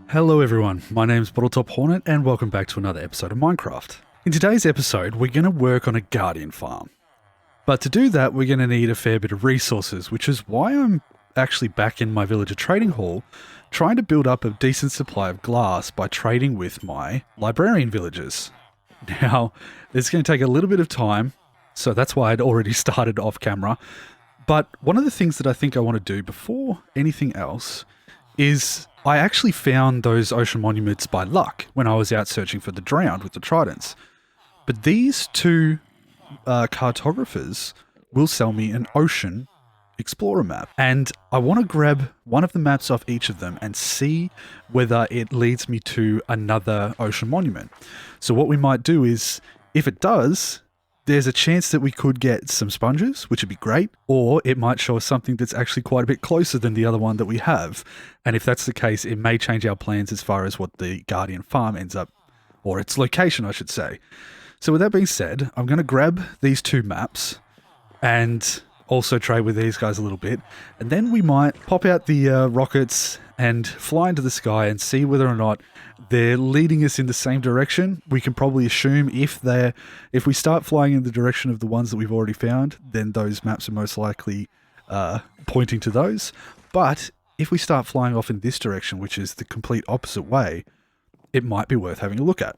Hello everyone, my name's BottleTopHornet and welcome back to another episode of Minecraft. In today's episode, we're going to work on a guardian farm. But to do that, we're going to need a fair bit of resources, which is why I'm actually back in my villager trading hall, trying to build up a decent supply of glass by trading with my librarian villagers. Now, it's going to take a little bit of time, so that's why I'd already started off camera. But one of the things that I think I want to do before anything else is I actually found those ocean monuments by luck when I was out searching for the drowned with the tridents. But these two cartographers will sell me an ocean explorer map. And I want to grab one of the maps off each of them and see whether it leads me to another ocean monument. So what we might do is, if it does, there's a chance that we could get some sponges, which would be great, or it might show us something that's actually quite a bit closer than the other one that we have. And if that's the case, it may change our plans as far as what the Guardian farm ends up, or its location, I should say. So with that being said, I'm going to grab these two maps and also trade with these guys a little bit, and then we might pop out the rockets and fly into the sky and see whether or not they're leading us in the same direction. We can probably assume if we start flying in the direction of the ones that we've already found, then those maps are most likely pointing to those. But if we start flying off in this direction, which is the complete opposite way, it might be worth having a look at.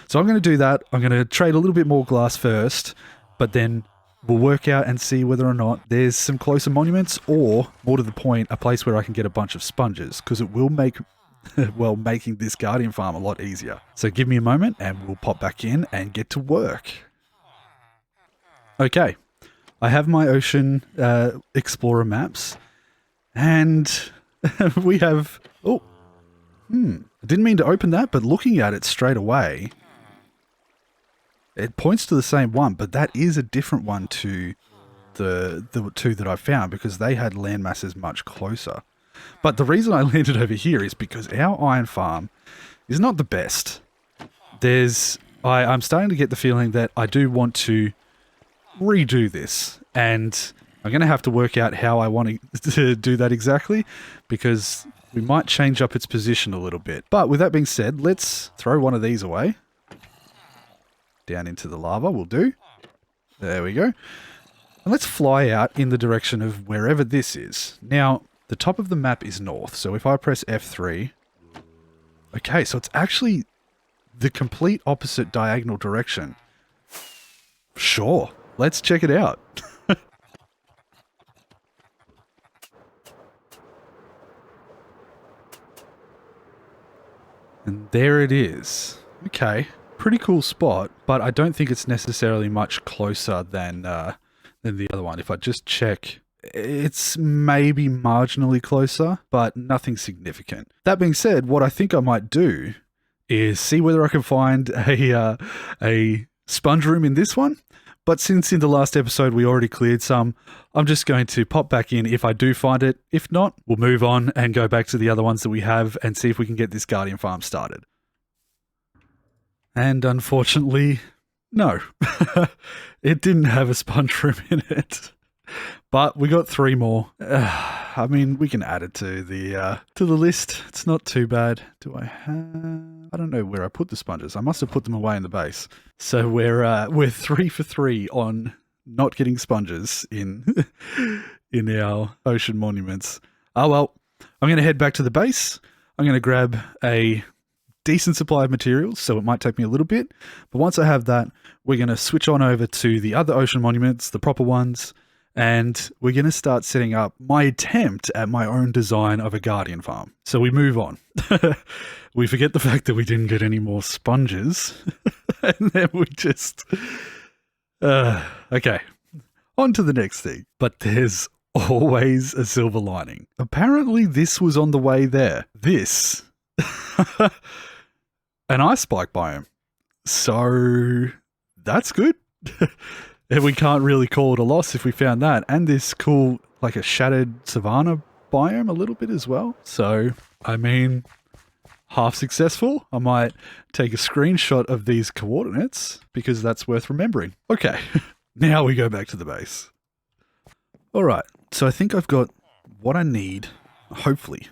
So I'm going to do that. I'm going to trade a little bit more glass first, but then we'll work out and see whether or not there's some closer monuments, or, more to the point, a place where I can get a bunch of sponges, because it will make, well, making this guardian farm a lot easier. So give me a moment and we'll pop back in and get to work. Okay, I have my ocean explorer maps, and we have, I didn't mean to open that, but looking at it straight away, it points to the same one, but that is a different one to the two that I found, because they had land masses much closer. But the reason I landed over here is because our iron farm is not the best. I'm starting to get the feeling that I do want to redo this, and I'm going to have to work out how I want to do that exactly, because we might change up its position a little bit. But with that being said, let's throw one of these away. Down into the lava will do. There we go. And let's fly out in the direction of wherever this is. Now, the top of the map is north, so if I press F3... Okay, so it's actually the complete opposite diagonal direction. Sure, let's check it out. And there it is. Okay. Pretty cool spot, but I don't think it's necessarily much closer than the other one. If I just check, it's maybe marginally closer, but nothing significant. That being said, what I think I might do is see whether I can find a sponge room in this one. But since in the last episode we already cleared some, I'm just going to pop back in if I do find it. If not, we'll move on and go back to the other ones that we have and see if we can get this guardian farm started. And unfortunately, no. It didn't have a sponge room in it. But we got 3 more. I mean, we can add it to the list. It's not too bad. Do I have... I don't know where I put the sponges. I must have put them away in the base. So we're 3 for 3 on not getting sponges in in our ocean monuments. Oh well, I'm going to head back to the base. I'm going to grab a decent supply of materials, so it might take me a little bit, but once I have that, we're going to switch on over to the other ocean monuments, the proper ones, and we're going to start setting up my attempt at my own design of a guardian farm. So we move on. We forget the fact that we didn't get any more sponges, and then we just... okay, on to the next thing. But there's always a silver lining. Apparently this was on the way there. This... an ice spike biome. So that's good. And we can't really call it a loss if we found that. And this cool, like a shattered savanna biome a little bit as well. So, I mean, half successful. I might take a screenshot of these coordinates because that's worth remembering. Okay, now we go back to the base. All right, so I think I've got what I need, hopefully,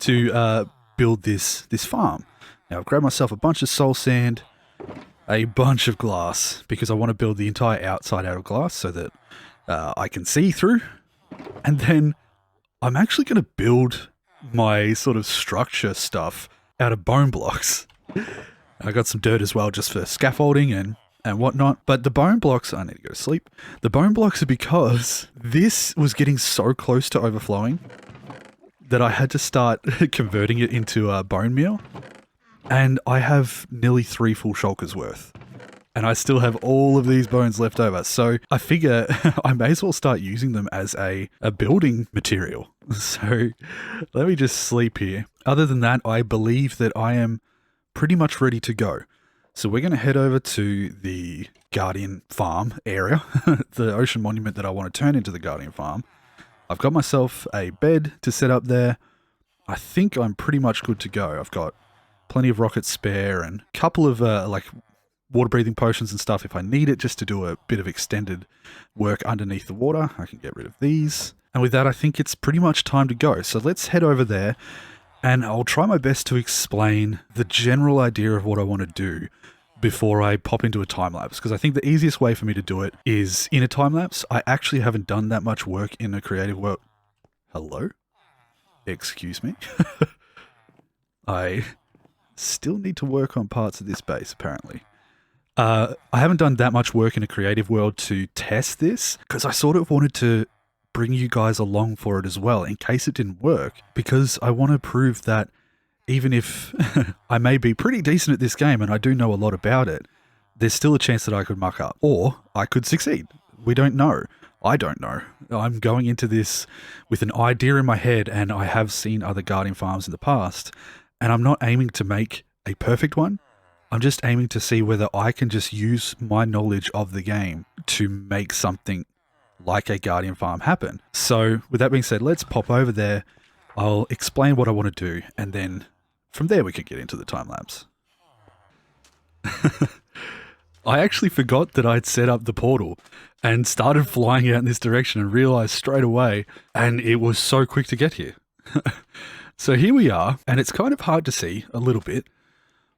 to build this farm. Now I've grabbed myself a bunch of soul sand, a bunch of glass, because I want to build the entire outside out of glass so that I can see through. And then I'm actually going to build my sort of structure stuff out of bone blocks. I got some dirt as well just for scaffolding and whatnot. But the bone blocks, I need to go to sleep. The bone blocks are because this was getting so close to overflowing that I had to start converting it into bone meal. And I have nearly 3 full shulkers worth. And I still have all of these bones left over. So I figure I may as well start using them as a building material. So let me just sleep here. Other than that, I believe that I am pretty much ready to go. So we're going to head over to the Guardian Farm area, the ocean monument that I want to turn into the Guardian Farm. I've got myself a bed to set up there. I think I'm pretty much good to go. I've got plenty of rockets spare and a couple of like water breathing potions and stuff if I need it, just to do a bit of extended work underneath the water. I can get rid of these. And with that, I think it's pretty much time to go. So let's head over there and I'll try my best to explain the general idea of what I want to do before I pop into a time lapse, because I think the easiest way for me to do it is in a time lapse. I actually haven't done that much work in a creative world. Hello? Excuse me? I still need to work on parts of this base, apparently. I haven't done that much work in a creative world to test this, because I sort of wanted to bring you guys along for it as well, in case it didn't work, because I want to prove that even if I may be pretty decent at this game and I do know a lot about it, there's still a chance that I could muck up, or I could succeed. We don't know. I don't know. I'm going into this with an idea in my head, and I have seen other Guardian farms in the past, and I'm not aiming to make a perfect one. I'm just aiming to see whether I can just use my knowledge of the game to make something like a Guardian farm happen. So with that being said, let's pop over there. I'll explain what I want to do, and then from there we could get into the time lapse. I actually forgot that I'd set up the portal and started flying out in this direction and realized straight away, and it was so quick to get here. So here we are, and it's kind of hard to see a little bit,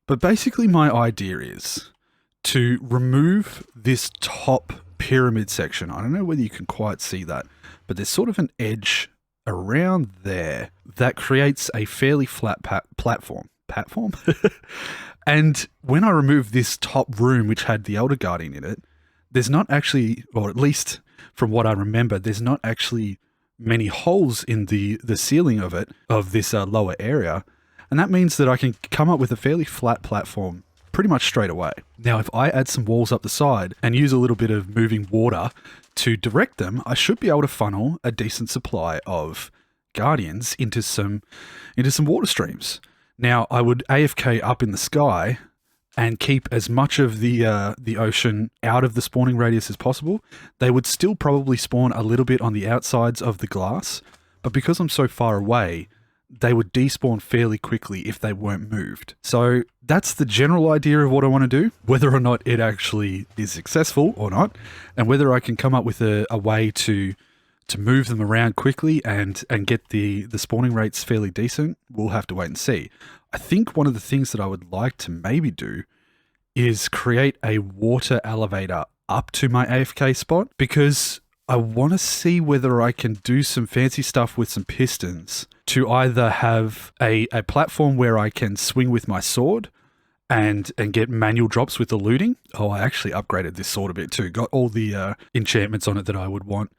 but basically my idea is to remove this top pyramid section. I don't know whether you can quite see that, but there's sort of an edge around there that creates a fairly flat platform. And when I remove this top room, which had the Elder Guardian in it, there's not actually, or at least from what I remember, there's not actually many holes in the ceiling of it, of this lower area. And that means that I can come up with a fairly flat platform pretty much straight away. Now, if I add some walls up the side and use a little bit of moving water to direct them, I should be able to funnel a decent supply of Guardians into some water streams. Now, I would AFK up in the sky and keep as much of the ocean out of the spawning radius as possible. They would still probably spawn a little bit on the outsides of the glass, but because I'm so far away, they would despawn fairly quickly if they weren't moved. So that's the general idea of what I want to do. Whether or not it actually is successful or not, and whether I can come up with a way to move them around quickly and get the spawning rates fairly decent, we'll have to wait and see. I think one of the things that I would like to maybe do is create a water elevator up to my AFK spot, because I want to see whether I can do some fancy stuff with some pistons to either have a platform where I can swing with my sword and get manual drops with the looting. Oh, I actually upgraded this sword a bit too. Got all the enchantments on it that I would want.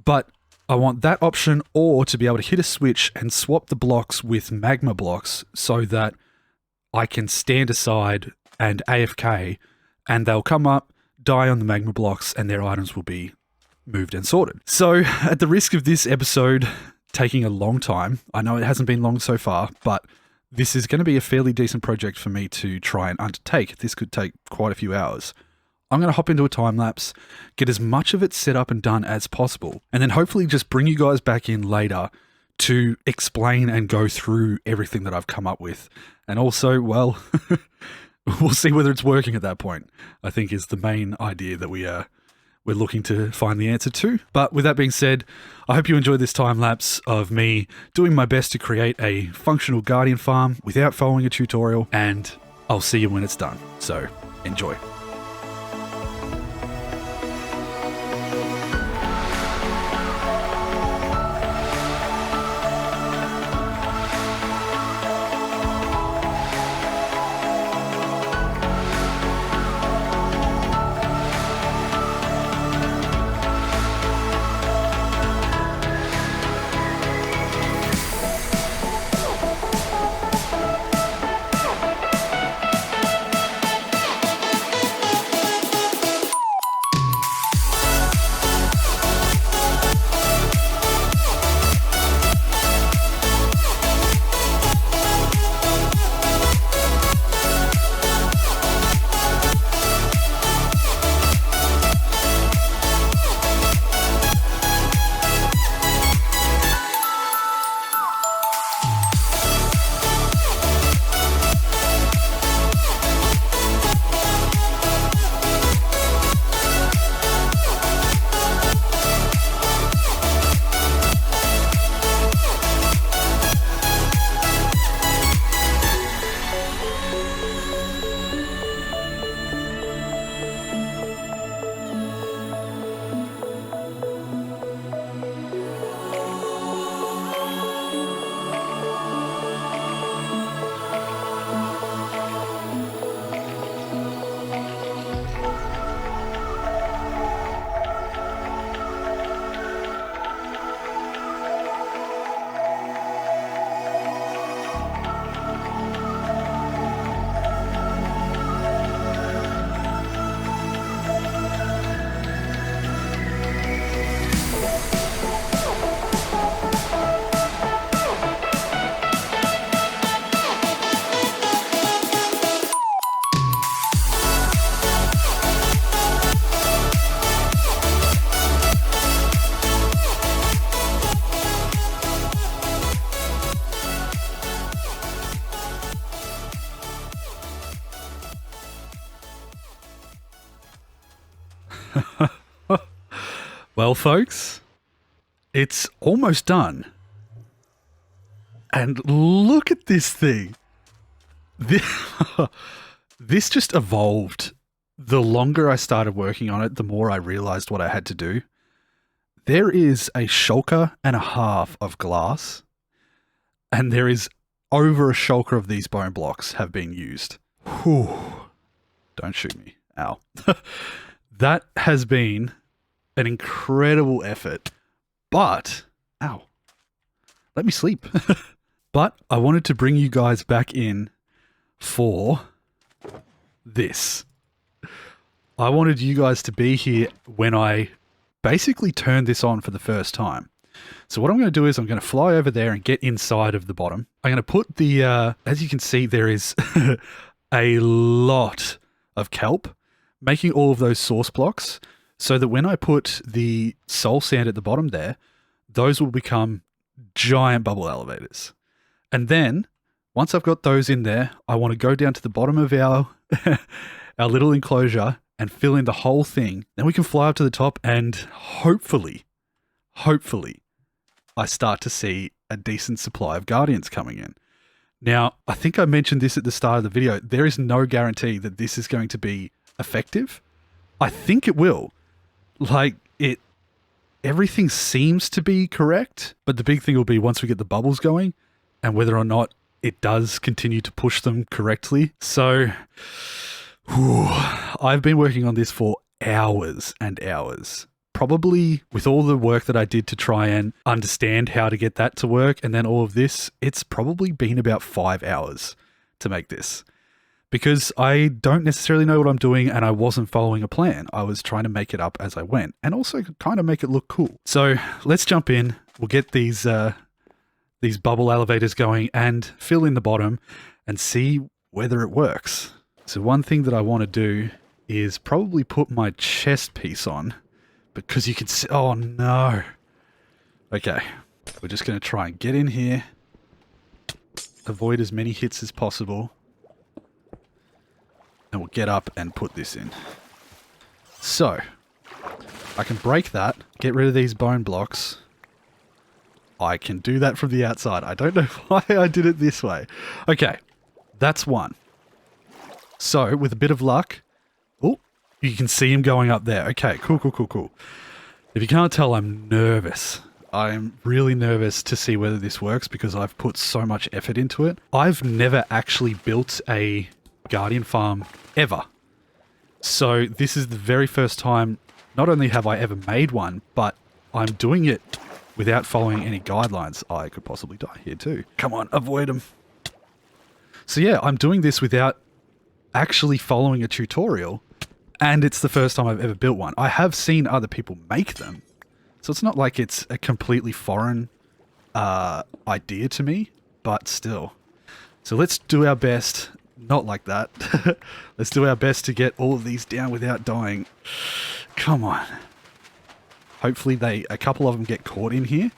But I want that option, or to be able to hit a switch and swap the blocks with magma blocks so that I can stand aside and AFK, and they'll come up, die on the magma blocks, and their items will be moved and sorted. So at the risk of this episode taking a long time, I know it hasn't been long so far, but this is going to be a fairly decent project for me to try and undertake. This could take quite a few hours. I'm going to hop into a time lapse, get as much of it set up and done as possible, and then hopefully just bring you guys back in later to explain and go through everything that I've come up with. And also, well, we'll see whether it's working at that point, I think is the main idea that we we're looking to find the answer to. But with that being said, I hope you enjoyed this time lapse of me doing my best to create a functional guardian farm without following a tutorial, and I'll see you when it's done. So enjoy. Well, folks, it's almost done. And look at this thing. This just evolved. The longer I started working on it, the more I realized what I had to do. There is a shulker and a half of glass, and there is over a shulker of these bone blocks have been used. Whew. Don't shoot me. Ow. That has been an incredible effort, but, ow, let me sleep. But I wanted to bring you guys back in for this. I wanted you guys to be here when I basically turned this on for the first time. So what I'm going to do is I'm going to fly over there and get inside of the bottom. I'm going to put the, as you can see, there is a lot of kelp, making all of those source blocks, so that when I put the soul sand at the bottom there, those will become giant bubble elevators. And then, once I've got those in there, I want to go down to the bottom of our, our little enclosure and fill in the whole thing. Then we can fly up to the top and hopefully, I start to see a decent supply of guardians coming in. Now, I think I mentioned this at the start of the video. There is no guarantee that this is going to be effective. I think it will. Like, everything seems to be correct, but the big thing will be once we get the bubbles going and whether or not it does continue to push them correctly. So, I've been working on this for hours and hours. Probably with all the work that I did to try and understand how to get that to work, and then all of this, it's probably been about 5 hours to make this. Because I don't necessarily know what I'm doing and I wasn't following a plan. I was trying to make it up as I went and also kind of make it look cool. So let's jump in. We'll get these bubble elevators going and fill in the bottom and see whether it works. So one thing that I want to do is probably put my chest piece on, because you can see, oh no. Okay, we're just going to try and get in here, avoid as many hits as possible. And we'll get up and put this in. So, I can break that, get rid of these bone blocks. I can do that from the outside. I don't know why I did it this way. Okay, that's one. So, with a bit of luck... Oh, you can see him going up there. Okay, cool, cool, cool, cool. If you can't tell, I'm nervous. I'm really nervous to see whether this works because I've put so much effort into it. I've never actually built a Guardian farm ever. So this is the very first time, not only have I ever made one, but I'm doing it without following any guidelines. I could possibly die here too. Come on, avoid them. So yeah, I'm doing this without actually following a tutorial, and it's the first time I've ever built one. I have seen other people make them, so it's not like it's a completely foreign idea to me, but still. So let's do our best, not like that. Let's do our best to get all of these down without dying. Come on. Hopefully a couple of them get caught in here.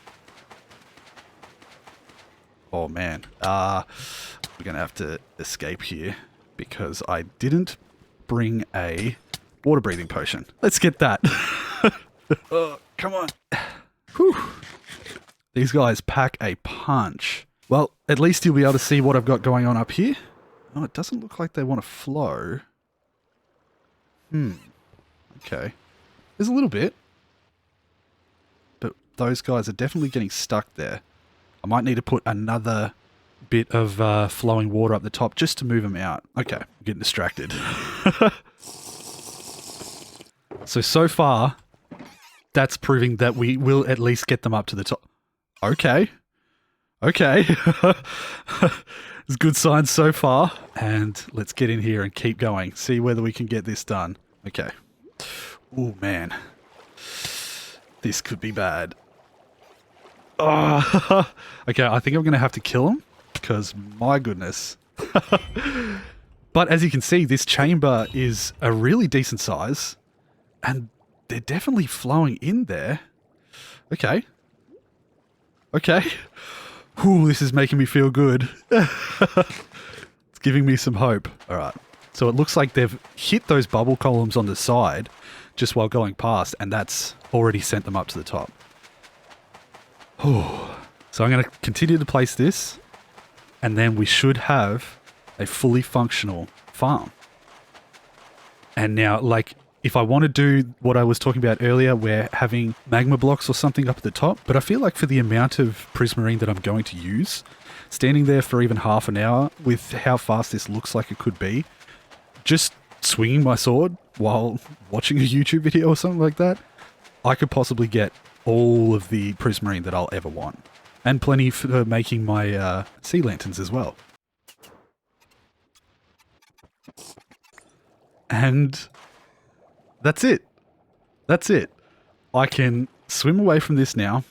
Oh man, we're gonna have to escape here because I didn't bring a water breathing potion. Let's get that. Oh, come on. Whew. These guys pack a punch. Well, at least you'll be able to see what I've got going on up here. Oh, it doesn't look like they want to flow. Okay. There's a little bit. But those guys are definitely getting stuck there. I might need to put another bit of flowing water up the top just to move them out. Okay, I'm getting distracted. So far, that's proving that we will at least get them up to the top. Okay. Okay. It's good signs so far. And let's get in here and keep going. See whether we can get this done. Okay. Oh, man. This could be bad. Oh. Okay, I think I'm going to have to kill him. Because, my goodness. But as you can see, this chamber is a really decent size. And they're definitely flowing in there. Okay. Okay. Ooh, this is making me feel good. It's giving me some hope. Alright. So it looks like they've hit those bubble columns on the side just while going past, and that's already sent them up to the top. Ooh. So I'm going to continue to place this, and then we should have a fully functional farm. And now, like, if I want to do what I was talking about earlier, where having magma blocks or something up at the top, but I feel like for the amount of prismarine that I'm going to use, standing there for even half an hour with how fast this looks like it could be, just swinging my sword while watching a YouTube video or something like that, I could possibly get all of the prismarine that I'll ever want. And plenty for making my sea lanterns as well. And that's it. That's it. I can swim away from this now,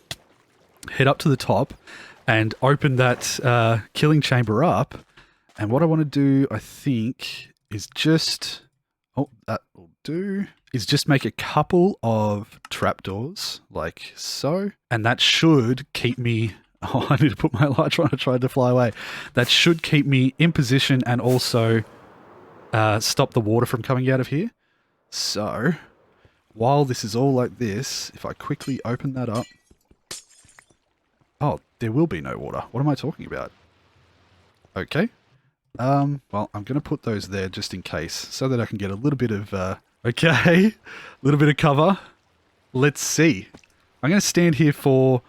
head up to the top, and open that killing chamber up. And what I want to do, I think, is just... Oh, that will do. Is just make a couple of trapdoors, like so. And that should keep me... Oh, I need to put my elytra on. I tried to fly away. That should keep me in position and also stop the water from coming out of here. So, while this is all like this, if I quickly open that up... Oh, there will be no water. What am I talking about? Okay. Well, I'm going to put those there just in case, so that I can get a little bit of... Okay, a little bit of cover. Let's see. I'm going to stand here for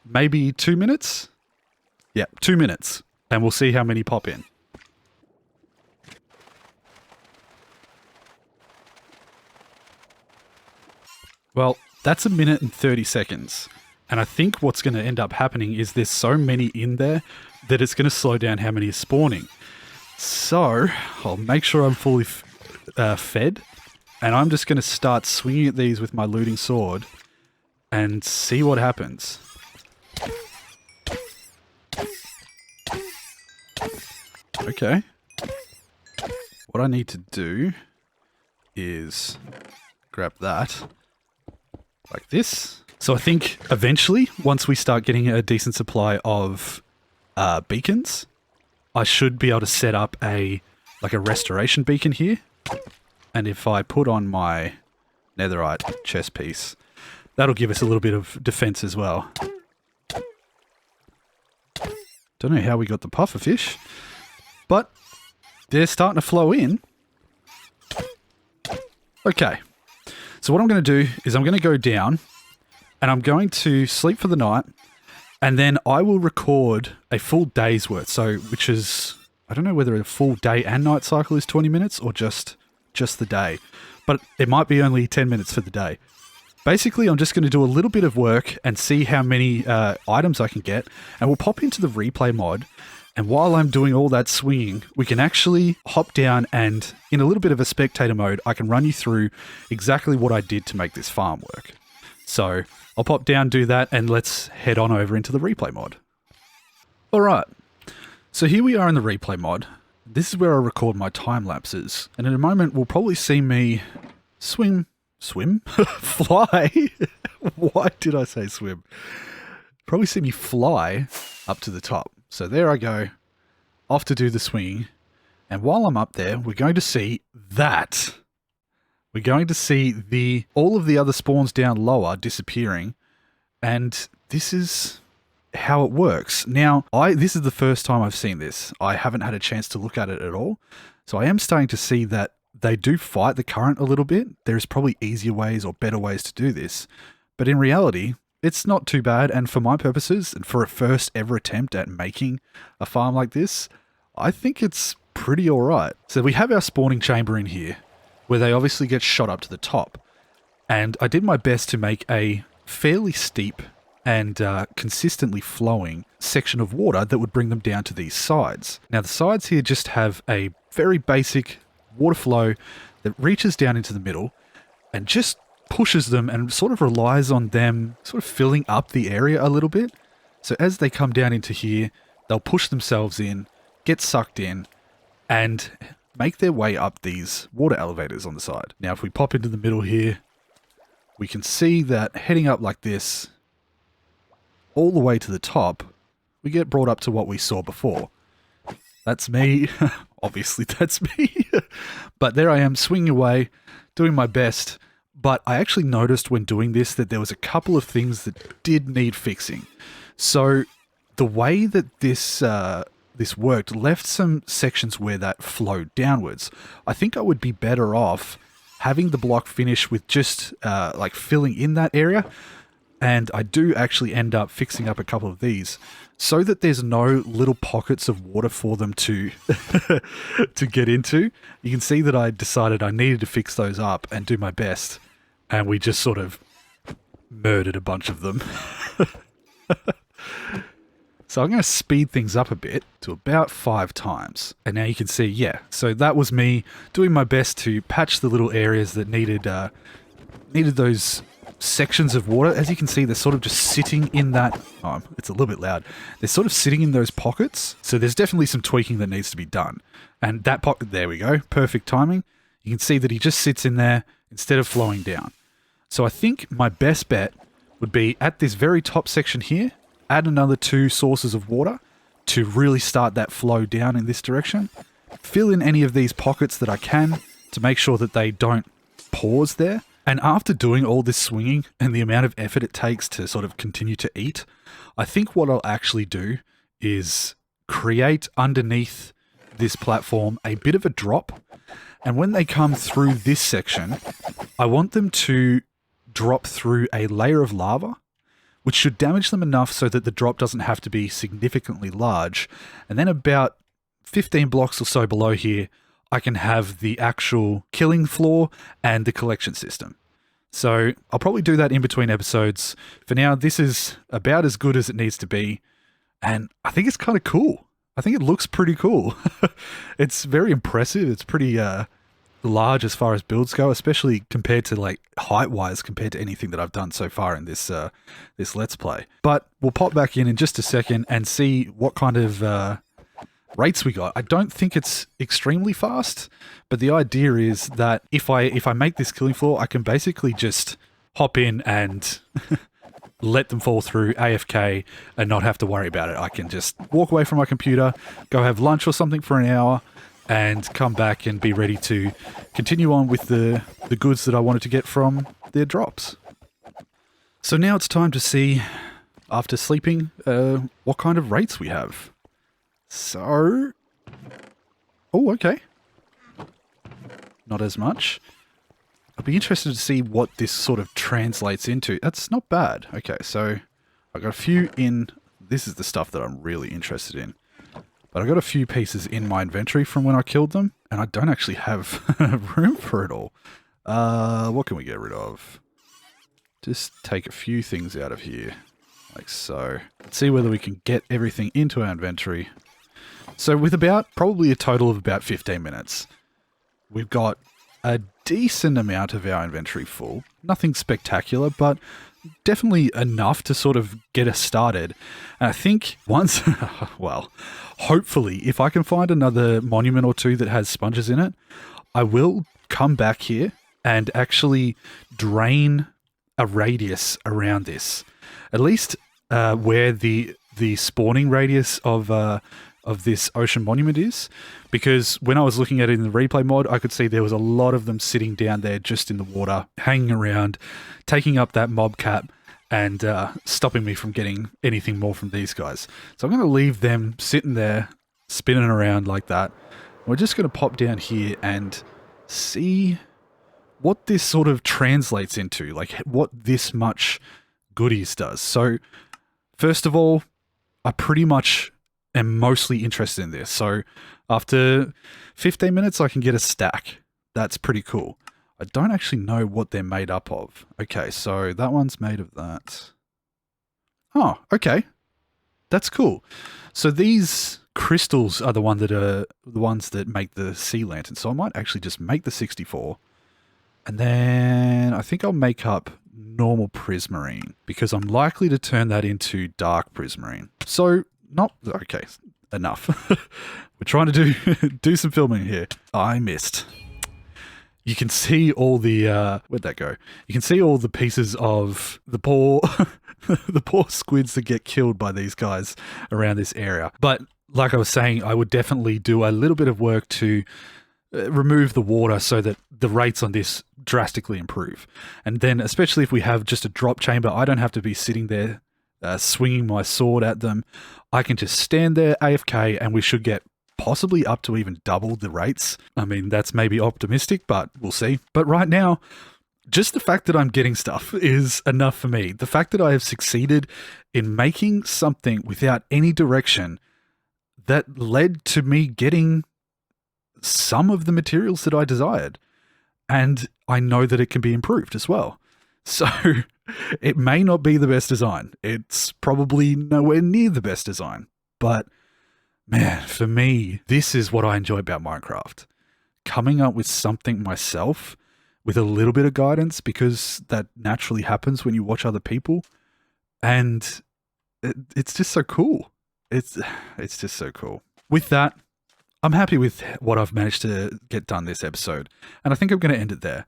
maybe 2 minutes? Yeah, 2 minutes. And we'll see how many pop in. Well, that's 1 minute and 30 seconds. And I think what's going to end up happening is there's so many in there that it's going to slow down how many is spawning. So, I'll make sure I'm fully fed. And I'm just going to start swinging at these with my looting sword and see what happens. Okay. What I need to do is grab that like this. So I think eventually, once we start getting a decent supply of beacons, I should be able to set up a restoration beacon here. And if I put on my netherite chest piece. That'll give us a little bit of defense as well. Don't know how we got the pufferfish, but they're starting to flow in. Okay, so what I'm going to do is I'm going to go down and I'm going to sleep for the night, and then I will record a full day's worth. So, which is, I don't know whether a full day and night cycle is 20 minutes or just the day, but it might be only 10 minutes for the day. Basically, I'm just going to do a little bit of work and see how many items I can get, and we'll pop into the replay mod. And while I'm doing all that swinging, we can actually hop down and, in a little bit of a spectator mode, I can run you through exactly what I did to make this farm work. So I'll pop down, do that, and let's head on over into the replay mod. All right, so here we are in the replay mod. This is where I record my time lapses, and in a moment we'll probably see me swim, fly. Why did I say swim? Probably see me fly up to the top. So there I go, off to do the swinging, and while I'm up there, we're going to see that. We're going to see all of the other spawns down lower disappearing, and this is how it works. Now, this is the first time I've seen this. I haven't had a chance to look at it at all, so I am starting to see that they do fight the current a little bit. There's probably easier ways or better ways to do this, but in reality, it's not too bad, and for my purposes, and for a first ever attempt at making a farm like this, I think it's pretty alright. So we have our spawning chamber in here, where they obviously get shot up to the top, and I did my best to make a fairly steep and consistently flowing section of water that would bring them down to these sides. Now the sides here just have a very basic water flow that reaches down into the middle and just pushes them and sort of relies on them sort of filling up the area a little bit. So as they come down into here, they'll push themselves in, get sucked in, and make their way up these water elevators on the side. Now if we pop into the middle here, we can see that heading up like this, all the way to the top, we get brought up to what we saw before. That's me. Obviously that's me. But there I am swinging away, doing my best. But I actually noticed when doing this that there was a couple of things that did need fixing. So the way that this worked left some sections where that flowed downwards. I think I would be better off having the block finish with just like filling in that area. And I do actually end up fixing up a couple of these so that there's no little pockets of water for them to to get into. You can see that I decided I needed to fix those up and do my best. And we just sort of murdered a bunch of them. So I'm going to speed things up a bit to about 5 times. And now you can see, yeah, so that was me doing my best to patch the little areas that needed those sections of water. As you can see, they're sort of just sitting in that, it's a little bit loud. They're sort of sitting in those pockets. So there's definitely some tweaking that needs to be done. And that pocket, there we go, perfect timing. You can see that he just sits in there instead of flowing down. So I think my best bet would be at this very top section here, add another 2 sources of water to really start that flow down in this direction. Fill in any of these pockets that I can to make sure that they don't pause there. And after doing all this swinging and the amount of effort it takes to sort of continue to eat, I think what I'll actually do is create underneath this platform a bit of a drop. And when they come through this section, I want them to drop through a layer of lava, which should damage them enough so that the drop doesn't have to be significantly large. And then about 15 blocks or so below here, I can have the actual killing floor and the collection system. So I'll probably do that in between episodes. For now, this is about as good as it needs to be. And I think it's kind of cool. I think it looks pretty cool. It's very impressive. It's pretty large as far as builds go, especially compared to like height-wise compared to anything that I've done so far in this this Let's Play. But we'll pop back in just a second and see what kind of rates we got. I don't think it's extremely fast, but the idea is that if I make this killing floor, I can basically just hop in and let them fall through AFK and not have to worry about it. I can just walk away from my computer, go have lunch or something for an hour, and come back and be ready to continue on with the goods that I wanted to get from their drops. So now it's time to see, after sleeping, what kind of rates we have. So... Oh, okay. Not as much. I'd be interested to see what this sort of translates into. That's not bad. Okay, so I've got a few in... This is the stuff that I'm really interested in. But I got a few pieces in my inventory from when I killed them, and I don't actually have room for it all. What can we get rid of? Just take a few things out of here, like so. Let's see whether we can get everything into our inventory. So with probably a total of about 15 minutes, we've got a decent amount of our inventory full. Nothing spectacular, but definitely enough to sort of get us started. And I think once, well, hopefully, if I can find another monument or two that has sponges in it, I will come back here and actually drain a radius around this. At least where the spawning radius of this ocean monument is, because when I was looking at it in the replay mod, I could see there was a lot of them sitting down there just in the water, hanging around, taking up that mob cap, and stopping me from getting anything more from these guys. So I'm going to leave them sitting there, spinning around like that. We're just going to pop down here and see what this sort of translates into, like what this much goodies does. So first of all, I pretty much am mostly interested in this. So after 15 minutes, I can get a stack. That's pretty cool. I don't actually know what they're made up of. Okay, so that one's made of that. Oh, okay. That's cool. So these crystals are the ones that make the sea lantern. So I might actually just make the 64. And then I think I'll make up normal prismarine, because I'm likely to turn that into dark prismarine. So not okay, enough. We're trying to do some filming here. I missed. You can see all the where'd that go? You can see all the pieces of the poor the poor squids that get killed by these guys around this area. But like I was saying, I would definitely do a little bit of work to remove the water so that the rates on this drastically improve. And then especially if we have just a drop chamber, I don't have to be sitting there swinging my sword at them. I can just stand there AFK and we should get possibly up to even double the rates. I mean, that's maybe optimistic, but we'll see. But right now, just the fact that I'm getting stuff is enough for me. The fact that I have succeeded in making something without any direction that led to me getting some of the materials that I desired. And I know that it can be improved as well. So it may not be the best design. It's probably nowhere near the best design. But man, for me, this is what I enjoy about Minecraft. Coming up with something myself with a little bit of guidance, because that naturally happens when you watch other people. And it's just so cool. It's just so cool. With that, I'm happy with what I've managed to get done this episode. And I think I'm going to end it there.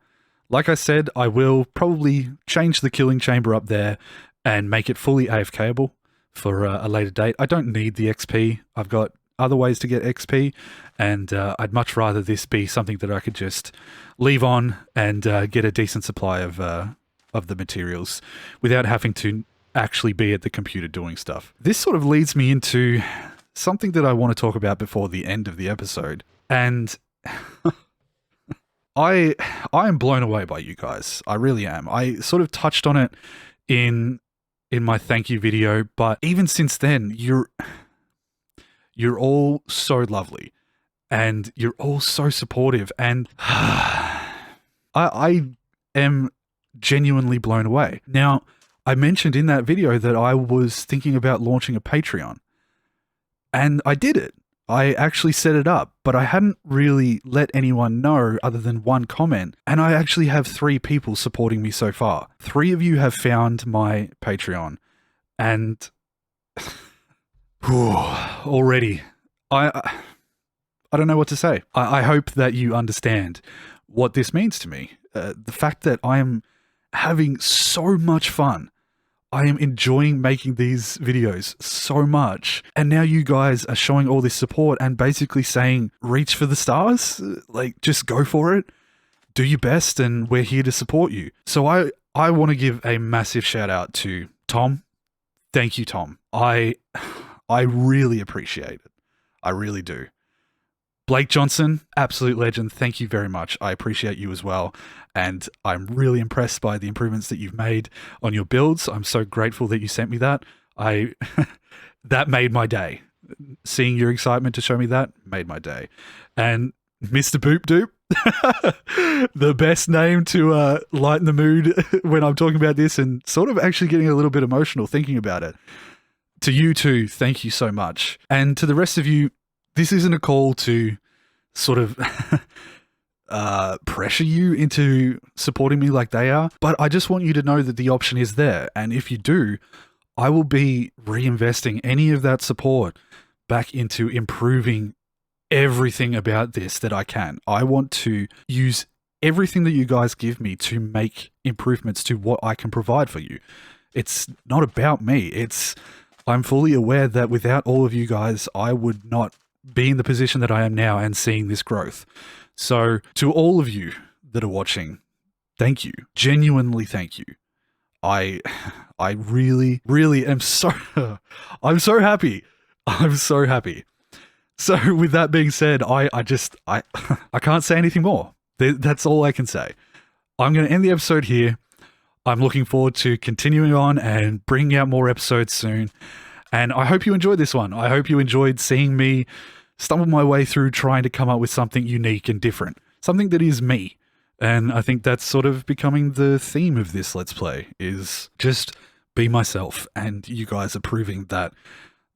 Like I said, I will probably change the killing chamber up there and make it fully AFKable for a later date. I don't need the XP. I've got other ways to get XP, and I'd much rather this be something that I could just leave on and get a decent supply of the materials without having to actually be at the computer doing stuff. This sort of leads me into something that I want to talk about before the end of the episode, and I am blown away by you guys. I really am. I sort of touched on it in my thank you video, but even since then, you're all so lovely and you're all so supportive, and I am genuinely blown away. Now, I mentioned in that video that I was thinking about launching a Patreon, and I did it. I actually set it up, but I hadn't really let anyone know other than one comment. And I actually have 3 people supporting me so far. 3 of you have found my Patreon. And already, I don't know what to say. I hope that you understand what this means to me. The fact that I am having so much fun I am enjoying making these videos so much. And now you guys are showing all this support and basically saying, reach for the stars. Like, just go for it. Do your best, and we're here to support you. So I want to give a massive shout out to Tom. Thank you, Tom. I really appreciate it. I really do. Blake Johnson, absolute legend. Thank you very much. I appreciate you as well. And I'm really impressed by the improvements that you've made on your builds. I'm so grateful that you sent me that. That made my day. Seeing your excitement to show me that made my day. And Mr. Boop Doop, the best name to lighten the mood when I'm talking about this, and sort of actually getting a little bit emotional thinking about it. To you too, thank you so much. And to the rest of you, this isn't a call to sort of pressure you into supporting me like they are, but I just want you to know that the option is there. And if you do, I will be reinvesting any of that support back into improving everything about this that I can. I want to use everything that you guys give me to make improvements to what I can provide for you. It's not about me. I'm fully aware that without all of you guys, I would not be in the position that I am now and seeing this growth. So to all of you that are watching, thank you. Genuinely thank you. I really, really am so, I'm so happy. I'm so happy. So with that being said, I can't say anything more. That's all I can say. I'm going to end the episode here. I'm looking forward to continuing on and bringing out more episodes soon. And I hope you enjoyed this one. I hope you enjoyed seeing me stumble my way through trying to come up with something unique and different. Something that is me. And I think that's sort of becoming the theme of this Let's Play, is just be myself. And you guys are proving that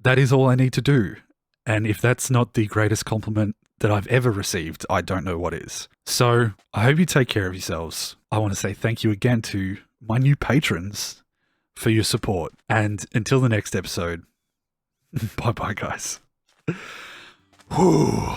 that is all I need to do. And if that's not the greatest compliment that I've ever received, I don't know what is. So I hope you take care of yourselves. I want to say thank you again to my new patrons for your support. And until the next episode, bye-bye, guys. Whew.